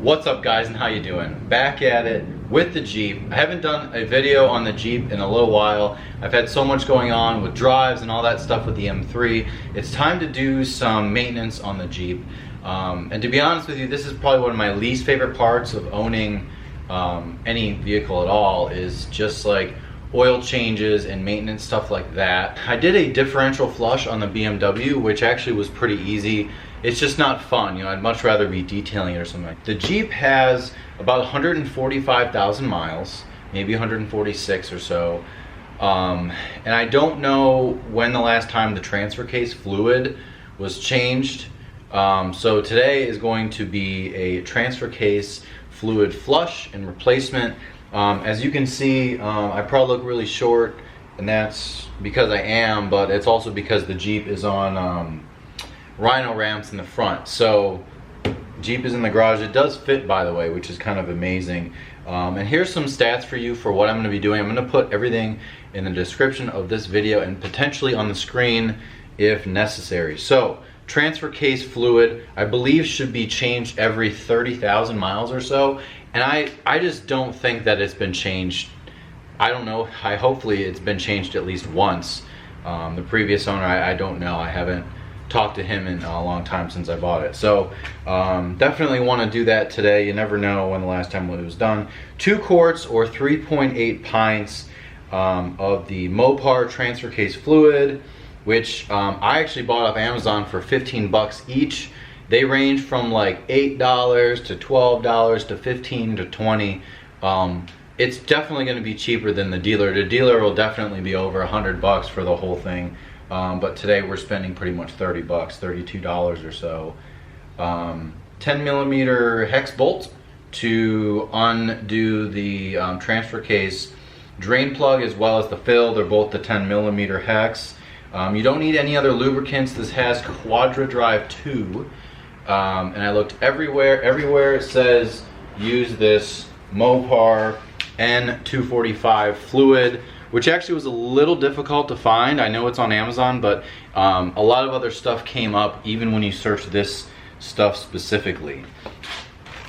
What's up guys, and how you doing? Back at it with the Jeep. I haven't done a video on the Jeep in a little while. I've had so much going on with drives and all that stuff with the M3. It's time to do some maintenance on the Jeep. And to be honest with you, this is probably one of my least favorite parts of owning any vehicle at all, is just like oil changes and maintenance stuff like that. I did a differential flush on the BMW, which actually was pretty easy. It's just not fun, you know. I'd much rather be detailing it or something. The Jeep has about 145,000 miles, maybe 146 or so. And I don't know when the last time the transfer case fluid was changed. So today is going to be a transfer case fluid flush and replacement. As you can see, I probably look really short, and that's because I am, but it's also because the Jeep is on Rhino ramps in the front. So Jeep is in the garage. It does fit, by the way, which is kind of amazing. And here's some stats for you for what I'm going to be doing. I'm going to put everything in the description of this video and potentially on the screen if necessary. So transfer case fluid, I believe, should be changed every 30,000 miles or so, and I just don't think that it's been changed. I don't know. Hopefully it's been changed at least once. The previous owner, I don't know. I haven't talked to him in a long time since I bought it. So definitely want to do that today. You never know when the last time it was done. 2 quarts or 3.8 pints of the Mopar transfer case fluid, which I actually bought off Amazon for 15 bucks each. They range from like $8 to $12 to 15 to 20. It's definitely going to be cheaper than the dealer. The dealer will definitely be over 100 bucks for the whole thing. But today we're spending pretty much 30 bucks, $32 or so. 10 millimeter hex bolt to undo the transfer case drain plug as well as the fill. They're both the 10 millimeter hex. You don't need any other lubricants. This has Quadra Drive 2. And I looked everywhere. Everywhere it says use this Mopar N245 fluid, which actually was a little difficult to find. I know it's on Amazon, but a lot of other stuff came up even when you search this stuff specifically.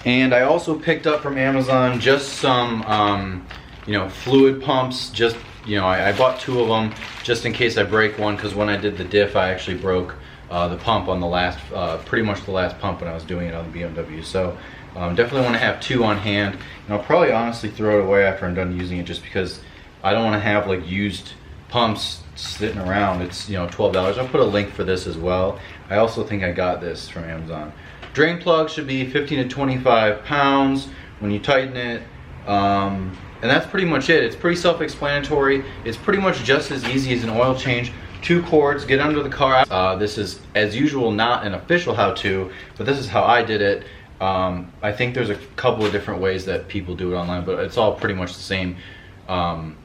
And I also picked up from Amazon just some you know, fluid pumps. Just, you know, I bought 2 of them just in case I break one, because when I did the diff I actually broke the pump on the last, pretty much the last pump when I was doing it on the BMW. So definitely want to have 2 on hand, and I'll probably honestly throw it away after I'm done using it, just because I don't want to have like used pumps sitting around. It's, you know, $12. I'll put a link for this as well. I also think I got this from Amazon. Drain plug should be 15 to 25 pounds when you tighten it. And that's pretty much it. It's pretty self-explanatory. It's pretty much just as easy as an oil change. 2 quarts, get under the car. This is, as usual, not an official how-to, but this is how I did it. I think there's a couple of different ways that people do it online, but it's all pretty much the same.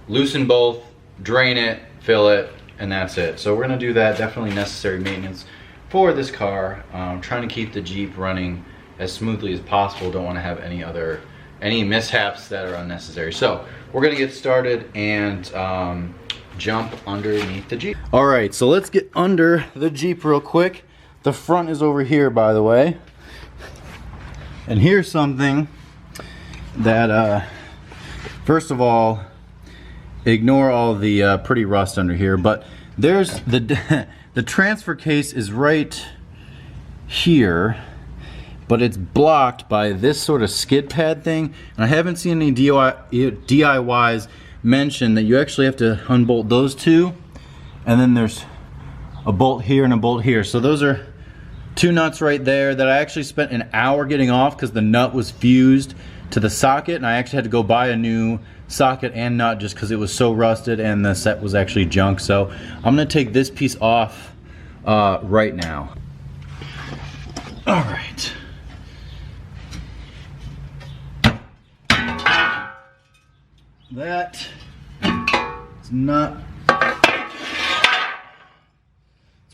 Loosen both, drain it, fill it, and that's it. So we're gonna do that. Definitely necessary maintenance for this car. Trying to keep the Jeep running as smoothly as possible. Don't want to have any mishaps that are unnecessary. So we're gonna get started and jump underneath the Jeep. All right, so let's get under the Jeep real quick. The front is over here, by the way. And here's something that, first of all, ignore all the pretty rust under here, but there's the transfer case is right here, but it's blocked by this sort of skid pad thing. And I haven't seen any DIYs mention that you actually have to unbolt those 2, and then there's a bolt here and a bolt here. So those are 2 nuts right there that I actually spent an hour getting off because the nut was fused to the socket, and I actually had to go buy a new socket and nut just because it was so rusted and the set was actually junk. So I'm gonna take this piece off right now. All right. That is not. That's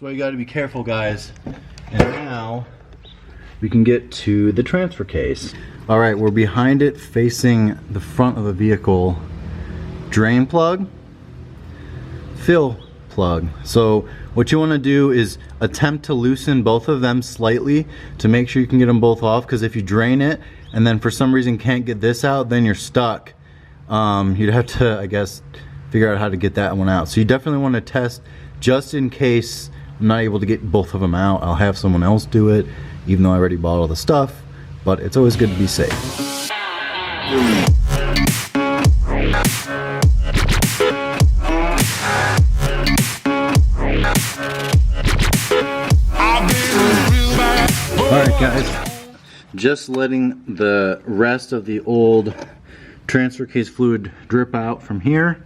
why you got to be careful, guys. And now we can get to the transfer case. All right, we're behind it, facing the front of the vehicle. Drain plug, fill plug. So what you want to do is attempt to loosen both of them slightly to make sure you can get them both off, because if you drain it and then for some reason can't get this out, then you're stuck. You'd have to, I guess, figure out how to get that one out. So you definitely want to test just in case I'm not able to get both of them out. I'll have someone else do it, even though I already bought all the stuff, but it's always good to be safe. Alright guys, just letting the rest of the old transfer case fluid drip out from here,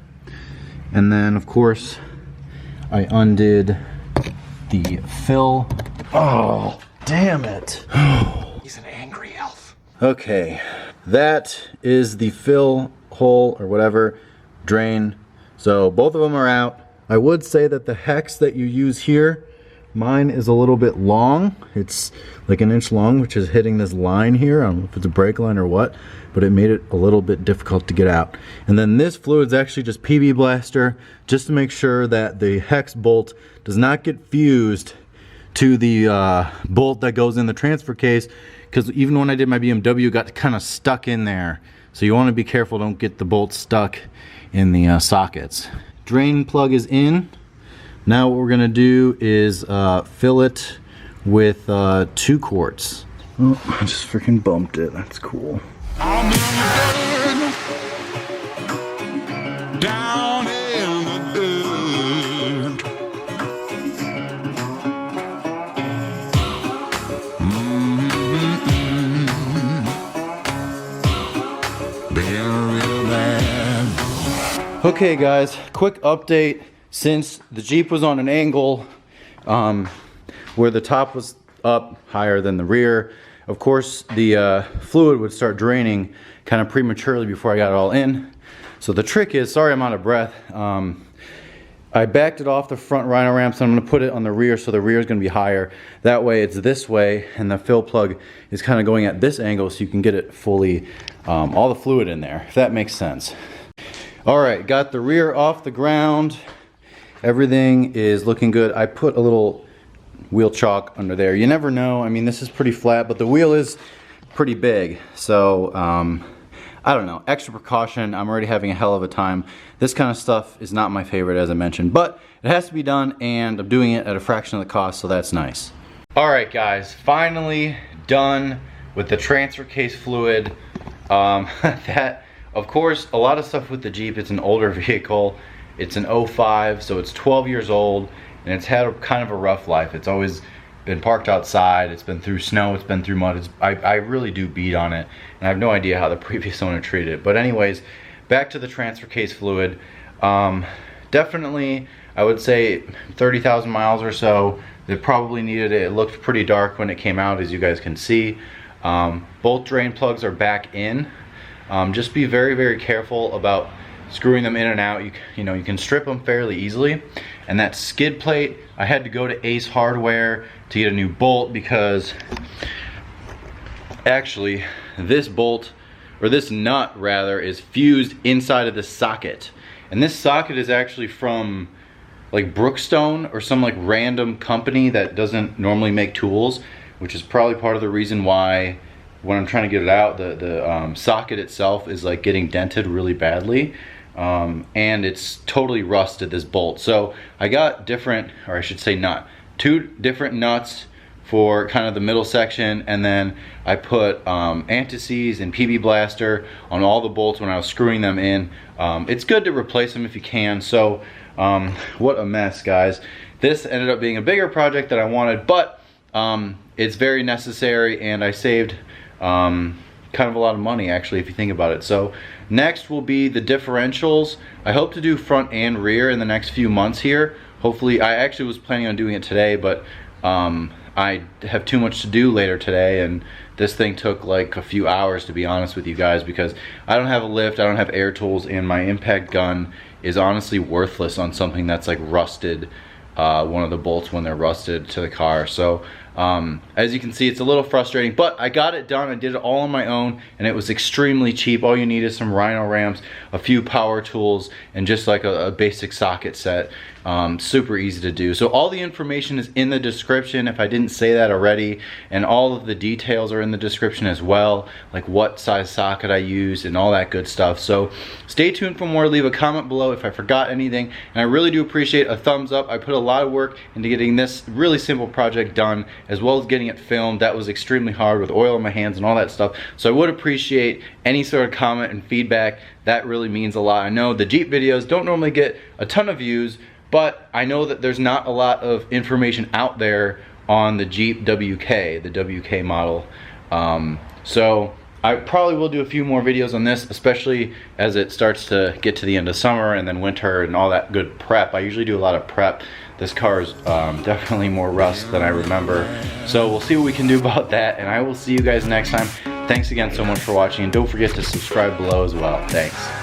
and then of course I undid the fill. Oh, damn it. He's an angry elf. Okay, that is the fill hole or whatever, drain. So both of them are out. I would say that the hex that you use here, mine is a little bit long. It's like an inch long, which is hitting this line here. I don't know if it's a brake line or what, but it made it a little bit difficult to get out. And then this fluid's actually just PB Blaster, just to make sure that the hex bolt does not get fused to the bolt that goes in the transfer case, because even when I did my BMW, it got kind of stuck in there. So you want to be careful, don't get the bolt stuck in the sockets. Drain plug is in. Now what we're gonna do is fill it with 2 quarts. Oh, I just freaking bumped it. That's cool. I'm in the dirt, down in the dirt. Been real bad. Okay guys, quick update. Since the Jeep was on an angle where the top was up higher than the rear, of course the fluid would start draining kind of prematurely before I got it all in. So the trick is, sorry I'm out of breath, I backed it off the front rhino ramps, and I'm going to put it on the rear, so the rear is going to be higher. That way it's this way and the fill plug is kind of going at this angle, so you can get it fully, all the fluid in there, if that makes sense. Alright, got the rear off the ground. Everything is looking good. I put a little wheel chalk under there. You never know. I mean, this is pretty flat, but the wheel is pretty big. So, I don't know. Extra precaution. I'm already having a hell of a time. This kind of stuff is not my favorite, as I mentioned, but it has to be done, and I'm doing it at a fraction of the cost, so that's nice. Alright guys, finally done with the transfer case fluid. That, of course, a lot of stuff with the Jeep, it's an older vehicle. It's an 05, so it's 12 years old, and it's had kind of a rough life. It's always been parked outside, it's been through snow, it's been through mud. I really do beat on it, and I have no idea how the previous owner treated it. But anyways, back to the transfer case fluid. Definitely, I would say 30,000 miles or so. They probably needed it. It looked pretty dark when it came out, as you guys can see. Both drain plugs are back in. Just be very, very careful about screwing them in and out. You know, you can strip them fairly easily. And that skid plate, I had to go to Ace Hardware to get a new bolt, because actually this bolt, or this nut rather, is fused inside of the socket. And this socket is actually from like Brookstone or some like random company that doesn't normally make tools, which is probably part of the reason why when I'm trying to get it out, the socket itself is like getting dented really badly. And it's totally rusted, this bolt. So I got different, or I should say nut, 2 different nuts for kind of the middle section, and then I put anti-seize and PB Blaster on all the bolts when I was screwing them in. It's good to replace them if you can. So what a mess, guys. This ended up being a bigger project than I wanted, but it's very necessary, and I saved kind of a lot of money, actually, if you think about it. So next will be the differentials. I hope to do front and rear in the next few months here. Hopefully, I actually was planning on doing it today, but I have too much to do later today, and this thing took like a few hours, to be honest with you guys, because I don't have a lift, I don't have air tools, and my impact gun is honestly worthless on something that's like rusted, one of the bolts when they're rusted to the car. So as you can see, it's a little frustrating, but I got it done. I did it all on my own, and it was extremely cheap. All you need is some rhino ramps, a few power tools, and just like a basic socket set, Super easy to do. So all the information is in the description if I didn't say that already, and all of the details are in the description as well, like what size socket I used and all that good stuff. So stay tuned for more. Leave a comment below if I forgot anything, and I really do appreciate a thumbs up. I put a lot of work into getting this really simple project done, as well as getting it filmed. That was extremely hard with oil in my hands and all that stuff. So I would appreciate any sort of comment and feedback. That really means a lot. I know the Jeep videos don't normally get a ton of views, but I know that there's not a lot of information out there on the Jeep WK, the WK model. So I probably will do a few more videos on this, especially as it starts to get to the end of summer and then winter and all that good prep. I usually do a lot of prep. This car is definitely more rust than I remember. So we'll see what we can do about that, and I will see you guys next time. Thanks again so much for watching, and don't forget to subscribe below as well. Thanks.